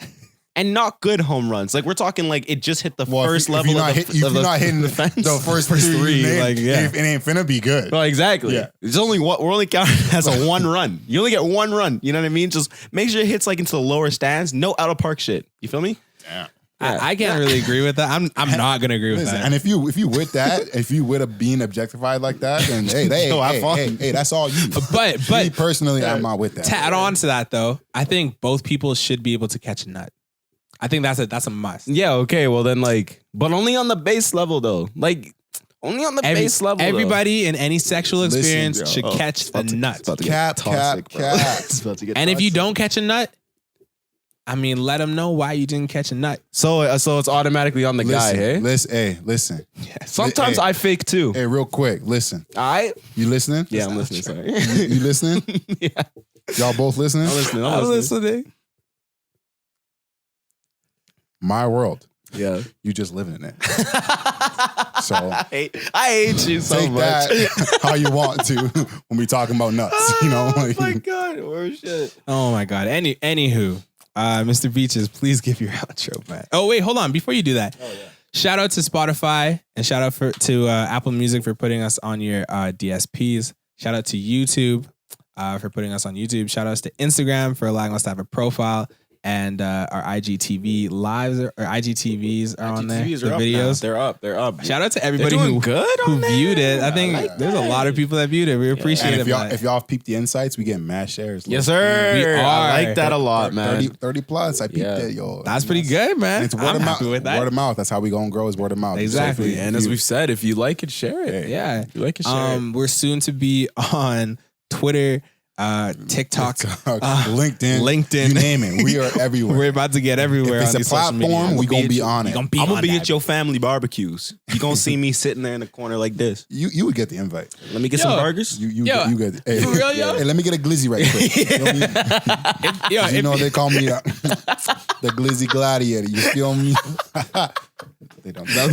And not good home runs. Like we're talking like it just hit the first level of if you're not hitting the fence. the first three, like, yeah. it ain't finna be good. Well, exactly. Yeah. It's only we're only counting as a one run. You only get one run. You know what I mean? Just make sure it hits like into the lower stands. No out of park shit. You feel me? Yeah. I can't really agree with that. I'm not gonna agree with Listen, that. and if you with that, if you with a being objectified like that, then hey, that's all you. But Me personally, I'm not with that. to add on to that though, I think both people should be able to catch a nut. I think that's a must. Yeah, okay. Well then but only on the base level though. Like only on the base level. Everybody in any sexual experience bro. should catch a nut. Cap. And if you don't catch a nut, I mean, let them know why you didn't catch a nut. So it's automatically on the guy, hey? Listen. Sometimes I fake too. Hey, real quick, listen. Alright? You listening? Yeah, I'm listening, sorry. You listening? Yeah. Y'all both listening? I'm listening. My world. Yeah. You just living in it. So I hate you so take much. that how you want to when we talking about nuts. You know, like, Oh my god, or shit. Oh my god. Anywho, Mr. Beaches, please give your outro, man. Oh wait, hold on. Before you do that, shout out to Spotify and shout out to Apple Music for putting us on your DSPs. Shout out to YouTube for putting us on YouTube. Shout outs to Instagram for allowing us to have a profile. And our IGTV lives or IGTVs are on there. IGTVs The are up videos. now. They're up. Shout out to everybody They're doing who good who on viewed there. it. I think like there's a lot of people that viewed it. We appreciate and it. if y'all peep the insights, we get mad shares. Yes, sir. We are. I like that a lot, man. 30 plus. I peeped it, yo. That's pretty good, man. And it's word I'm of mouth. happy with that. Word of mouth. That's how we gonna grow is word of mouth. Exactly. So And as we've said, if you like it, share it. Yeah. If you like it, share it. We're soon to be on Twitter, TikTok, LinkedIn. You name it. We are everywhere. We're about to get everywhere. If on it's a these social platform, media. we gonna be on it. I'm I'm gonna be on at your family barbecues. You gonna see me sitting there in the corner like this. You would get the invite. Let me get Yo. some burgers. You Yo, get it. Hey, for real, yo? Hey, let me get a glizzy right quick. Yo, You know they call me the glizzy gladiator. You feel me? They don't call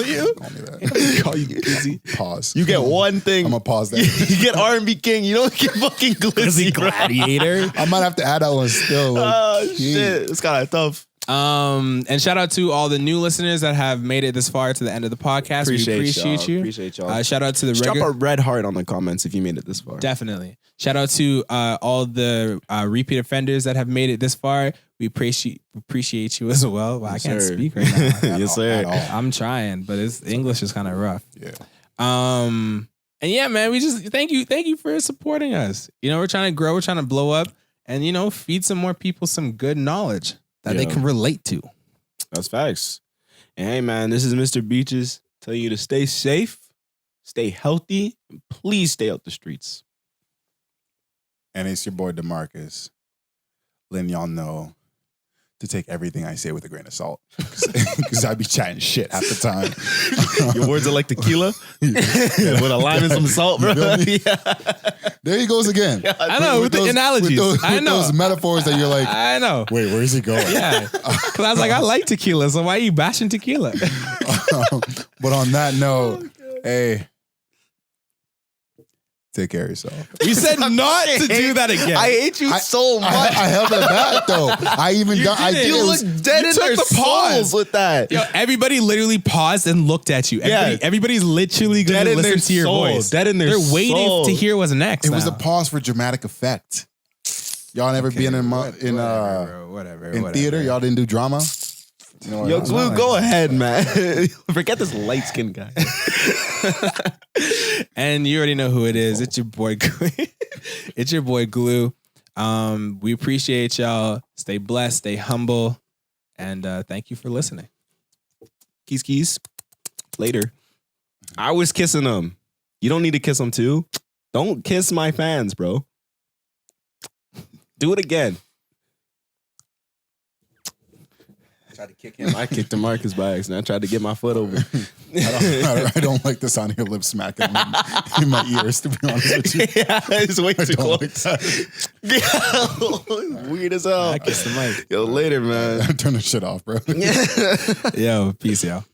you? call me that. Call you glizzy. Pause. You get one thing. I'm gonna pause that. You get R&B king. You don't get fucking glizzy Gladiator. I might have to add that one still. Like, Oh shit, it's kind of tough. And shout out to all the new listeners that have made it this far to the end of the podcast. We appreciate you. Appreciate y'all. Shout out to the Drop regular. a red heart on the comments if you made it this far. Definitely. Shout out to all the repeat offenders that have made it this far. We appreciate you as well. Wow, I can't sir. speak right now. Yes, sir. At all. I'm trying, but English is kind of rough. Yeah. And yeah, man, we just thank you for supporting us. You know, we're trying to grow, we're trying to blow up, and you know, feed some more people some good knowledge that they Yeah. can relate to. That's facts. And hey, man, this is Mr. Beaches telling you to stay safe, stay healthy, and please stay out the streets. And it's your boy DeMarcus letting y'all know to take everything I say with a grain of salt. Because I be chatting shit half the time. Your words are like tequila with a lime and some salt, bro. You feel me? There he goes again. I know, with the analogies. I know. Those metaphors that you're like, I know. wait, where's he going? Yeah. Because I was like, I like tequila, so why are you bashing tequila? But on that note, hey, take care of yourself. We said not to do that again. I hate you so much. I held it back though. I even done. I did. did. you It look was, dead you in took their the pause. souls with that. Yo, everybody literally paused and looked at you. Everybody's literally going Dead to in their listen to your souls. voice. Dead in their They're waiting souls. to hear what's next. it was a now. pause for dramatic effect. Y'all never been in whatever. theater? Y'all didn't do drama? You know what Yo, I'm Glue, saying? go ahead, man. Forget this light skinned guy. And you already know who it is. It's your boy. It's your boy Glue. We appreciate y'all. Stay blessed. Stay humble. And thank you for listening. Keys. Later. I was kissing them. You don't need to kiss them too. Don't kiss my fans, bro. Do it again. I tried to kick him. I kicked Marcus by accident. I tried to get my foot over. I don't like the sound of your lips smacking in my ears, to be honest with you. Yeah, it's way too close. Like It's weird as hell. I kissed the mic. Yo, later, man. Turn the shit off, bro. Yo, peace, y'all.